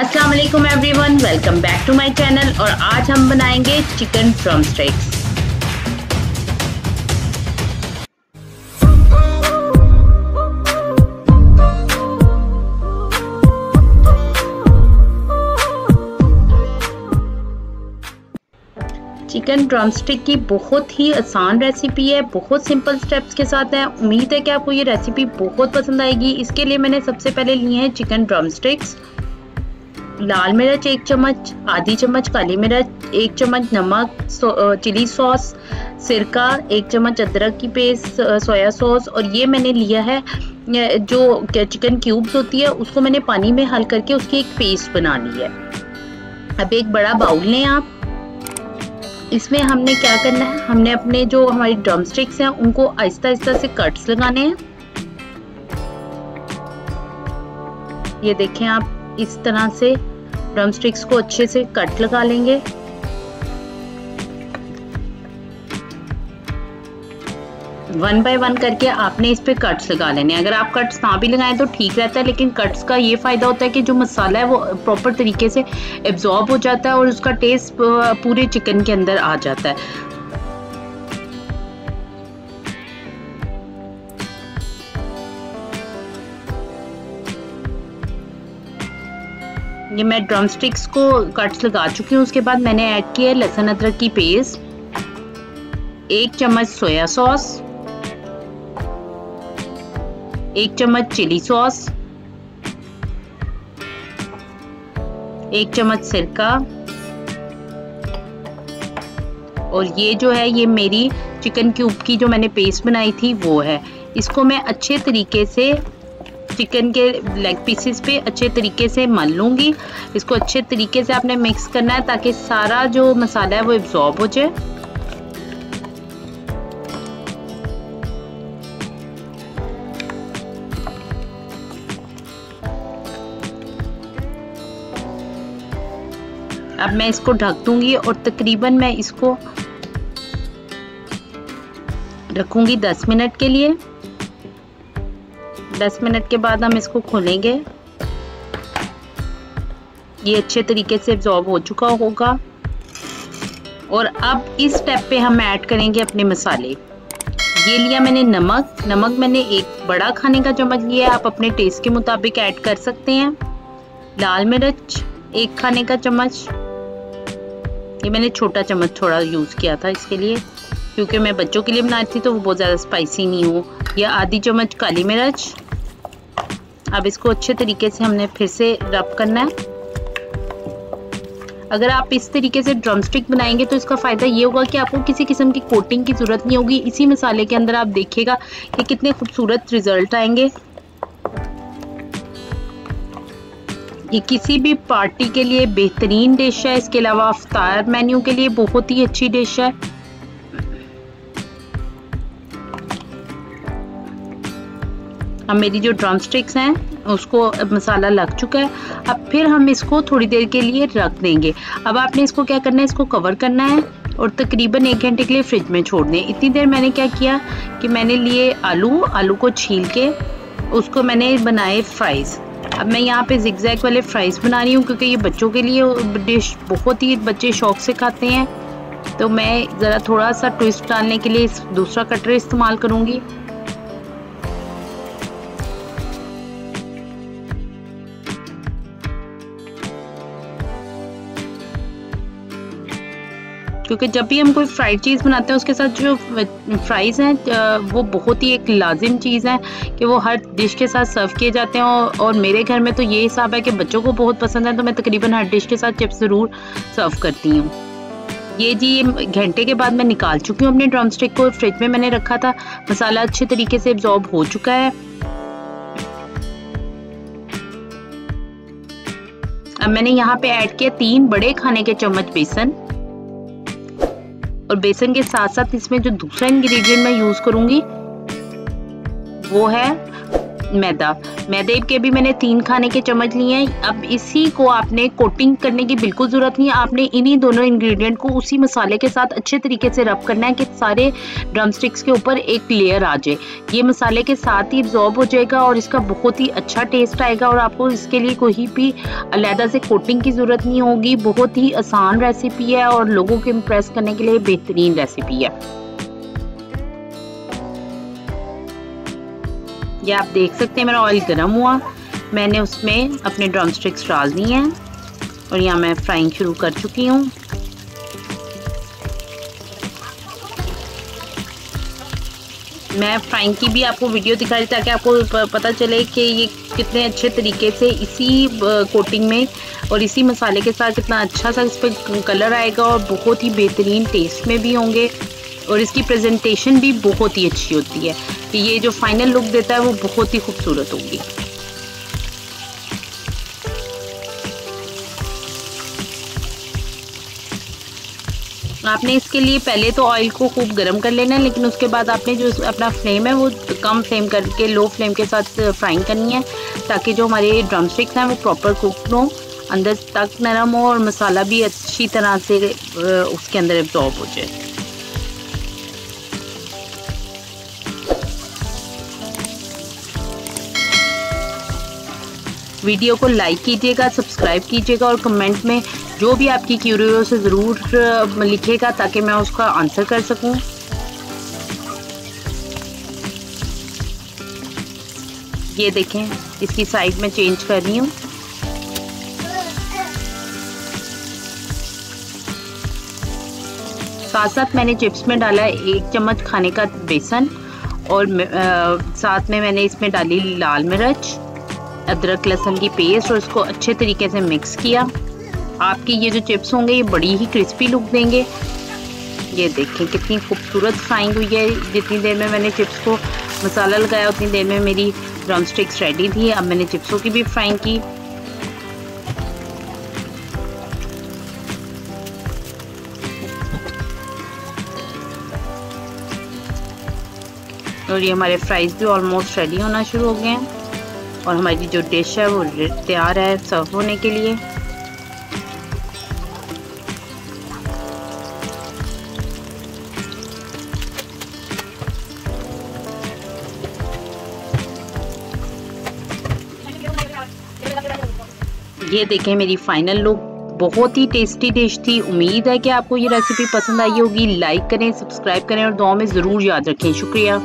अस्सलाम वालेकुम everyone, welcome back to my channel. और आज हम बनाएंगे chicken drumsticks. Chicken drumstick की बहुत ही आसान रेसिपी है, बहुत सिंपल स्टेप्स के साथ है। उम्मीद है कि आपको ये रेसिपी बहुत पसंद आएगी। इसके लिए मैंने सबसे पहले लिए हैं चिकन ड्रम स्टिक्स, लाल मिर्च 1 चम्मच, आधी चम्मच काली मिर्च, 1 चम्मच नमक, चिली सॉस, सिरका, 1 चम्मच अदरक की पेस्ट, सोया सॉस। और ये मैंने लिया है जो चिकन क्यूब्स होती है, उसको मैंने पानी में हल करके उसकी एक पेस्ट बना ली है। अब एक बड़ा बाउल लें आप। इसमें हमने क्या करना है, हमने अपने जो हमारी ड्रम स्टिक्स हैं उनको आहिस्ता आहिस्ता से कट्स लगाने हैं। ये देखें आप, इस तरह से ड्रम स्टिक्स को अच्छे से कट लगा लेंगे। वन बाय वन करके आपने इस पे कट्स लगा लेने। अगर आप कट्स ना भी लगाएं तो ठीक रहता है, लेकिन कट्स का ये फायदा होता है कि जो मसाला है वो प्रॉपर तरीके से एब्जॉर्ब हो जाता है और उसका टेस्ट पूरे चिकन के अंदर आ जाता है। ये मैं ड्रम स्टिक्स को कट्स लगा चुकी हूँ। उसके बाद मैंने ऐड किया है लहसुन अदरक की पेस्ट, 1 चम्मच सोया सॉस, 1 चम्मच चिली सॉस, 1 चम्मच सिरका। और ये जो है, ये मेरी चिकन क्यूब की जो मैंने पेस्ट बनाई थी वो है। इसको मैं अच्छे तरीके से चिकन के लेग पीसेस पे अच्छे तरीके से मल लूँगी। इसको अच्छे तरीके से आपने मिक्स करना है ताकि सारा जो मसाला है वो एब्जॉर्ब हो जाए। अब मैं इसको ढक दूंगी और तकरीबन मैं इसको रखूंगी 10 मिनट के लिए। 10 मिनट के बाद हम इसको खोलेंगे। ये अच्छे तरीके से एब्जॉर्ब हो चुका होगा। और अब इस स्टेप पे हम ऐड करेंगे अपने मसाले। ये लिया मैंने नमक मैंने 1 बड़ा खाने का चम्मच लिया है, आप अपने टेस्ट के मुताबिक ऐड कर सकते हैं। लाल मिर्च 1 खाने का चम्मच, ये मैंने छोटा चम्मच थोड़ा यूज़ किया था इसके लिए, क्योंकि मैं बच्चों के लिए बनाई थी तो वो बहुत ज़्यादा स्पाइसी नहीं हो। या आधी चम्मच काली मिर्च। अब इसको अच्छे तरीके से हमने फिर से रब करना है। अगर आप इस तरीके से ड्रम स्टिक बनाएंगे तो इसका फ़ायदा ये होगा कि आपको किसी किस्म की कोटिंग की ज़रूरत नहीं होगी। इसी मसाले के अंदर आप देखिएगा कि कितने खूबसूरत रिजल्ट आएंगे। ये किसी भी पार्टी के लिए बेहतरीन डिश है। इसके अलावा इफ्तार मेन्यू के लिए बहुत ही अच्छी डिश है। अब मेरी जो ड्रम स्टिक्स हैं उसको मसाला लग चुका है। अब फिर हम इसको थोड़ी देर के लिए रख देंगे। अब आपने इसको क्या करना है, इसको कवर करना है और तकरीबन 1 घंटे के लिए फ्रिज में छोड़ दें। इतनी देर मैंने क्या किया कि मैंने लिए आलू को छील के उसको मैंने बनाए फ्राइज़। अब मैं यहाँ पे जिगजैग वाले फ्राइज़ बना रही हूँ क्योंकि ये बच्चों के लिए डिश बहुत ही बच्चे शौक से खाते हैं। तो मैं ज़रा थोड़ा सा ट्विस्ट डालने के लिए दूसरा कटर इस्तेमाल करूँगी। क्योंकि जब भी हम कोई फ्राइड चीज़ बनाते हैं उसके साथ जो फ्राइज़ हैं वो बहुत ही एक लाजिम चीज़ है कि वो हर डिश के साथ सर्व किए जाते हैं। और मेरे घर में तो ये हिसाब है कि बच्चों को बहुत पसंद है, तो मैं तकरीबन हर डिश के साथ चिप्स ज़रूर सर्व करती हूँ। ये घंटे के बाद मैं निकाल चुकी हूँ अपने ड्रम स्टिक को। फ्रिज में मैंने रखा था। मसाला अच्छे तरीके से एब्जॉर्ब हो चुका है। अब मैंने यहाँ पे ऐड किया 3 बड़े खाने के चम्मच बेसन। और बेसन के साथ साथ इसमें जो दूसरा इंग्रेडिएंट मैं यूज़ करूँगी वो है मैदे के भी मैंने 3 खाने के चम्मच लिए हैं। अब इसी को आपने कोटिंग करने की बिल्कुल ज़रूरत नहीं है, आपने इन्हीं दोनों इंग्रेडिएंट को उसी मसाले के साथ अच्छे तरीके से रब करना है कि सारे ड्रम स्टिक्स के ऊपर एक लेयर आ जाए। ये मसाले के साथ ही एब्जॉर्ब हो जाएगा और इसका बहुत ही अच्छा टेस्ट आएगा और आपको इसके लिए कोई भी अलहदा से कोटिंग की ज़रूरत नहीं होगी। बहुत ही आसान रेसिपी है और लोगों को इम्प्रेस करने के लिए बेहतरीन रेसिपी है। ये आप देख सकते हैं मेरा ऑयल गर्म हुआ, मैंने उसमें अपने ड्रम स्टिक्स डाल दिए हैं और यहाँ मैं फ्राइंग शुरू कर चुकी हूँ। मैं फ्राइंग की भी आपको वीडियो दिखा रही ताकि आपको पता चले कि ये कितने अच्छे तरीके से इसी कोटिंग में और इसी मसाले के साथ कितना अच्छा सा इस पर कलर आएगा और बहुत ही बेहतरीन टेस्ट में भी होंगे और इसकी प्रेजेंटेशन भी बहुत ही अच्छी होती है कि ये जो फाइनल लुक देता है वो बहुत ही खूबसूरत होगी। आपने इसके लिए पहले तो ऑयल को खूब गर्म कर लेना है, लेकिन उसके बाद आपने जो अपना फ्लेम है वो कम फ्लेम करके लो फ्लेम के साथ फ्राइंग करनी है ताकि जो हमारे ड्रम स्टिक्स हैं वो प्रॉपर कुक हो, अंदर तक नरम हो और मसाला भी अच्छी तरह से उसके अंदर एब्जॉर्ब हो जाए। वीडियो को लाइक कीजिएगा, सब्सक्राइब कीजिएगा और कमेंट में जो भी आपकी क्यूरियोस है ज़रूर लिखिएगा ताकि मैं उसका आंसर कर सकूं। ये देखें, इसकी साइड में चेंज कर रही हूँ। साथ साथ मैंने चिप्स में डाला 1 चम्मच खाने का बेसन और साथ में मैंने इसमें डाली लाल मिर्च, अदरक लहसुन की पेस्ट और इसको अच्छे तरीके से मिक्स किया। आपके ये जो चिप्स होंगे ये बड़ी ही क्रिस्पी लुक देंगे। ये देखें कितनी खूबसूरत फ्राइंग हुई है। जितनी देर में मैंने चिप्स को मसाला लगाया उतनी देर में मेरी ड्रम स्टिक्स रेडी थी। अब मैंने चिप्सों की भी फ्राइंग की। और ये हमारे फ्राइज भी ऑलमोस्ट रेडी होना शुरू हो गए हैं और हमारी जो डिश है वो तैयार है सर्व होने के लिए। ये देखें मेरी फाइनल लुक, बहुत ही टेस्टी डिश थी। उम्मीद है कि आपको ये रेसिपी पसंद आई होगी। लाइक करें, सब्सक्राइब करें और दुआ में ज़रूर याद रखें। शुक्रिया।